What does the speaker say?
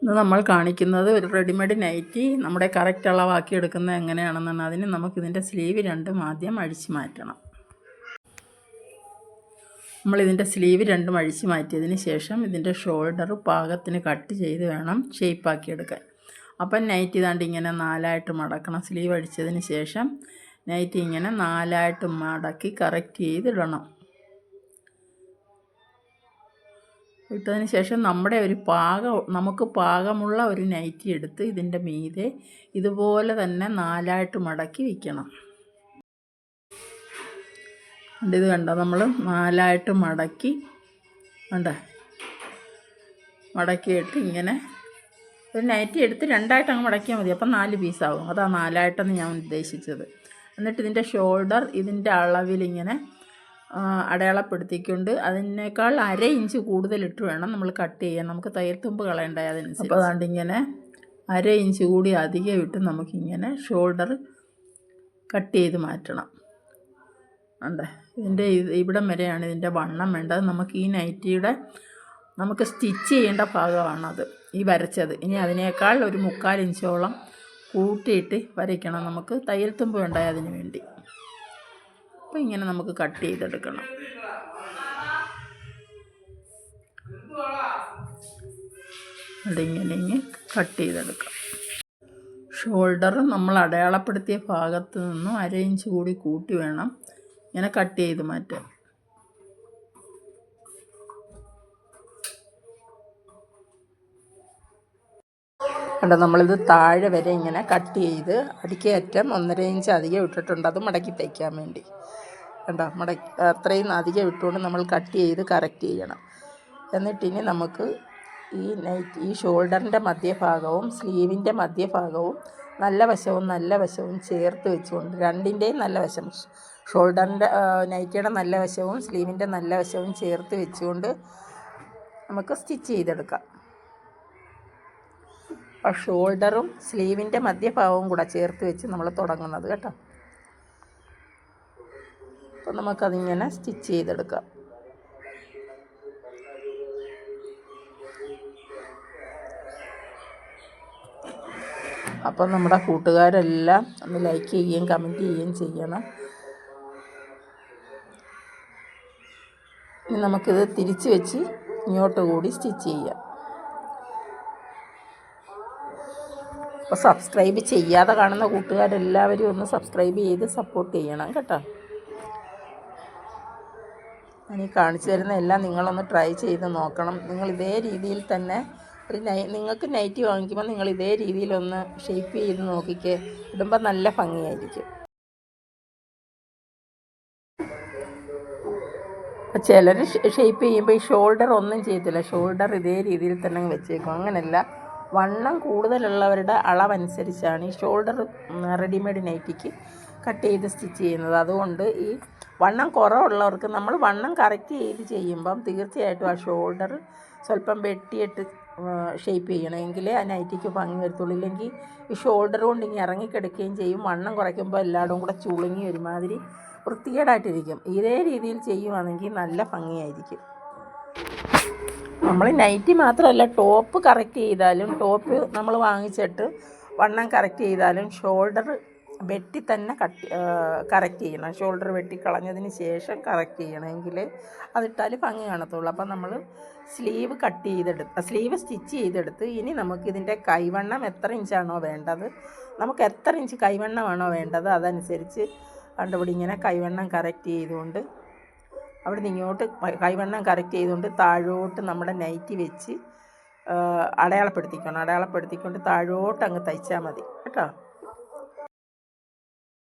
ഇത് നമ്മൾ കാണിക്കുന്നത് ഒരു റെഡിമെയ്ഡ് നൈറ്റി നമ്മുടെ കറക്റ്റ് അളവാക്കി എടുക്കുന്നത് എങ്ങനെയാണെന്നാണ്. അതിന് നമുക്കിതിൻ്റെ സ്ലീവ് രണ്ടും ആദ്യം അഴിച്ച് മാറ്റണം. നമ്മളിതിൻ്റെ സ്ലീവ് രണ്ടും അഴിച്ച് മാറ്റിയതിന് ശേഷം ഇതിൻ്റെ ഷോൾഡർ പാകത്തിന് കട്ട് ചെയ്ത് വേണം ഷേപ്പാക്കി എടുക്കാൻ. അപ്പം നൈറ്റി ഇതാണ്ട് ഇങ്ങനെ 4ആയിട്ട് മടക്കണം. സ്ലീവ് അഴിച്ചതിന് ശേഷം നൈറ്റി ഇങ്ങനെ 4ആയിട്ട് മടക്കി കറക്റ്റ് ചെയ്തിടണം. ഇട്ടതിന് ശേഷം നമുക്ക് പാകമുള്ള ഒരു നൈറ്റി എടുത്ത് ഇതിൻ്റെ മീതെ ഇതുപോലെ തന്നെ 4ആയിട്ട് മടക്കി വയ്ക്കണം. ഇത് കണ്ടോ, നമ്മൾ 4ആയിട്ട് മടക്കിയിട്ട് ഇങ്ങനെ ഒരു നൈറ്റി എടുത്ത് 2ആയിട്ട് അങ്ങ് മടക്കിയാൽ മതി. അപ്പം 4 പീസാവും. അതാ 4ആയിട്ടെന്ന് ഞാൻ ഉദ്ദേശിച്ചത്. എന്നിട്ട് ഇതിൻ്റെ ഷോൾഡർ ഇതിൻ്റെ അളവിലിങ്ങനെ അടയാളപ്പെടുത്തിക്കൊണ്ട് അതിനേക്കാൾ 1/2 ഇഞ്ച് കൂടുതലിട്ട് വേണം നമ്മൾ കട്ട് ചെയ്യാൻ. നമുക്ക് തയ്യൽ തുമ്പ് കളയണ്ടായി അതിനനുസരിച്ച്. അപ്പോൾ അതുകൊണ്ട് ഇങ്ങനെ 1/2 ഇഞ്ച് കൂടി അധികം ഇട്ട് നമുക്കിങ്ങനെ ഷോൾഡർ കട്ട് ചെയ്ത് മാറ്റണം. ഇതിൻ്റെ ഇവിടം വരെയാണ് ഇതിൻ്റെ വണ്ണം വേണ്ടത്. നമുക്ക് ഈ നൈറ്റിയുടെ സ്റ്റിച്ച് ചെയ്യേണ്ട ഭാഗമാണത് ഈ വരച്ചത്. ഇനി അതിനേക്കാൾ ഒരു 3/4 ഇഞ്ചോളം കൂട്ടിയിട്ട് വരയ്ക്കണം. നമുക്ക് തയ്യൽ തുമ്പ് വേണ്ടായി അതിന് വേണ്ടി. അപ്പോൾ ഇങ്ങനെ നമുക്ക് കട്ട് ചെയ്തെടുക്കണം. അതിങ്ങനെ കട്ട് ചെയ്തെടുക്കാം. ഷോൾഡർ നമ്മൾ അടയാളപ്പെടുത്തിയ ഭാഗത്ത് നിന്നും 1/2 ഇഞ്ച് കൂടി കൂട്ടി വേണം ഇങ്ങനെ കട്ട് ചെയ്ത് മാറ്റാൻ. കണ്ടോ, നമ്മളിത് താഴെ വരെ ഇങ്ങനെ കട്ട് ചെയ്ത് അടിക്കയറ്റം 1.5 ഇഞ്ച് അധികം ഇട്ടിട്ടുണ്ട്. അത് മടക്കി തയ്ക്കാൻ വേണ്ടി. കണ്ടോ, അത്രയും അധികം ഇട്ടുകൊണ്ട് നമ്മൾ കട്ട് ചെയ്ത് കറക്റ്റ് ചെയ്യണം. എന്നിട്ടിനി നമുക്ക് ഈ ഷോൾഡറിൻ്റെ മധ്യഭാഗവും സ്ലീവിൻ്റെ മധ്യഭാഗവും നല്ല വശവും ചേർത്ത് വെച്ചുകൊണ്ട് രണ്ടിൻ്റെയും നല്ല വശം, ഷോൾഡറിൻ്റെ നൈറ്റിയുടെ നല്ല വശവും സ്ലീവിൻ്റെ നല്ല വശവും ചേർത്ത് വെച്ചുകൊണ്ട് നമുക്ക് സ്റ്റിച്ച് ചെയ്തെടുക്കാം. ആ ഷോൾഡറും സ്ലീവിൻ്റെ മധ്യഭാഗവും കൂടെ ചേർത്ത് വെച്ച് നമ്മൾ തുടങ്ങുന്നത് കേട്ടോ. അപ്പോൾ നമുക്കതിങ്ങനെ സ്റ്റിച്ച് ചെയ്തെടുക്കാം. അപ്പം നമ്മുടെ കൂട്ടുകാരെല്ലാം ഒന്ന് ലൈക്ക് ചെയ്യുകയും കമൻറ്റ് ചെയ്യുകയും ചെയ്യണം. ഇനി നമുക്കിത് തിരിച്ച് വെച്ച് ഇങ്ങോട്ട് കൂടി സ്റ്റിച്ച് ചെയ്യാം. അപ്പോൾ സബ്സ്ക്രൈബ് ചെയ്യാതെ കാണുന്ന കൂട്ടുകാരെല്ലാവരും ഒന്ന് സബ്സ്ക്രൈബ് ചെയ്ത് സപ്പോർട്ട് ചെയ്യണം കേട്ടോ. ഞാൻ കാണിച്ചു തരുന്ന എല്ലാം നിങ്ങളൊന്ന് ട്രൈ ചെയ്ത് നോക്കണം. നിങ്ങൾ ഇതേ രീതിയിൽ തന്നെ നിങ്ങൾക്ക് നൈറ്റി വാങ്ങിക്കുമ്പോൾ നിങ്ങൾ ഇതേ രീതിയിലൊന്ന് ഷേപ്പ് ചെയ്ത് നോക്കിക്കേ. ഇടുമ്പോൾ നല്ല ഭംഗിയായിരിക്കും. ചിലർ ഷേപ്പ് ചെയ്യുമ്പോൾ ഈ ഷോൾഡർ ഒന്നും ചെയ്യത്തില്ല. ഷോൾഡർ ഇതേ രീതിയിൽ തന്നെ വെച്ചേക്കും. അങ്ങനെയല്ല, വണ്ണം കൂടുതലുള്ളവരുടെ അളവനുസരിച്ചാണ് ഈ ഷോൾഡർ റെഡിമെയ്ഡ് നൈറ്റിക്ക് കട്ട് ചെയ്ത് സ്റ്റിച്ച് ചെയ്യുന്നത്. അതുകൊണ്ട് ഈ വണ്ണം കുറവുള്ളവർക്ക് നമ്മൾ വണ്ണം കറക്റ്റ് ചെയ്ത് ചെയ്യുമ്പം തീർച്ചയായിട്ടും ആ ഷോൾഡർ സ്വല്പം വെട്ടിയിട്ട് ഷേപ്പ് ചെയ്യണം. എങ്കിലേ ആ നൈറ്റിക്ക് ഭംഗി വരത്തുള്ളൂ. ഇല്ലെങ്കിൽ ഈ ഷോൾഡർ കൊണ്ട് ഇങ്ങനെ ഇറങ്ങിക്കിടക്കുകയും ചെയ്യും. വണ്ണം കുറയ്ക്കുമ്പോൾ എല്ലായിടും കൂടെ ചുളുങ്ങി ഒരുമാതിരി വൃത്തികേടായിട്ടിരിക്കും. ഇതേ രീതിയിൽ ചെയ്യുവാണെങ്കിൽ നല്ല ഭംഗിയായിരിക്കും. നമ്മൾ നൈറ്റി മാത്രമല്ല, ടോപ്പ് കറക്റ്റ് ചെയ്താലും, ടോപ്പ് നമ്മൾ വാങ്ങിച്ചിട്ട് വണ്ണം കറക്റ്റ് ചെയ്താലും ഷോൾഡർ വെട്ടി തന്നെ കറക്റ്റ് ചെയ്യണം. ഷോൾഡർ വെട്ടി കളഞ്ഞതിന് ശേഷം കറക്റ്റ് ചെയ്യണം. എങ്കിൽ അതിട്ടാൽ ഭംഗി കാണത്തുള്ളൂ. അപ്പം നമ്മൾ സ്ലീവ് സ്റ്റിച്ച് ചെയ്തെടുത്ത് ഇനി നമുക്കിതിൻ്റെ കൈവണ്ണം എത്ര ഇഞ്ചാണോ വേണ്ടത്, നമുക്ക് എത്ര ഇഞ്ച് കൈവണ്ണമാണോ വേണ്ടത് അതനുസരിച്ച് കണ്ടുപിടി ഇങ്ങനെ കൈവണ്ണം കറക്റ്റ് ചെയ്തുകൊണ്ട് അവിടെ നിന്ന് ഇങ്ങോട്ട് കൈവണ്ണം കറക്റ്റ് ചെയ്തുകൊണ്ട് താഴോട്ട് നമ്മുടെ നൈറ്റി വെച്ച് അടയാളപ്പെടുത്തിക്കൊണ്ട് താഴോട്ട് അങ്ങ് തയ്ച്ചാൽ മതി കേട്ടോ.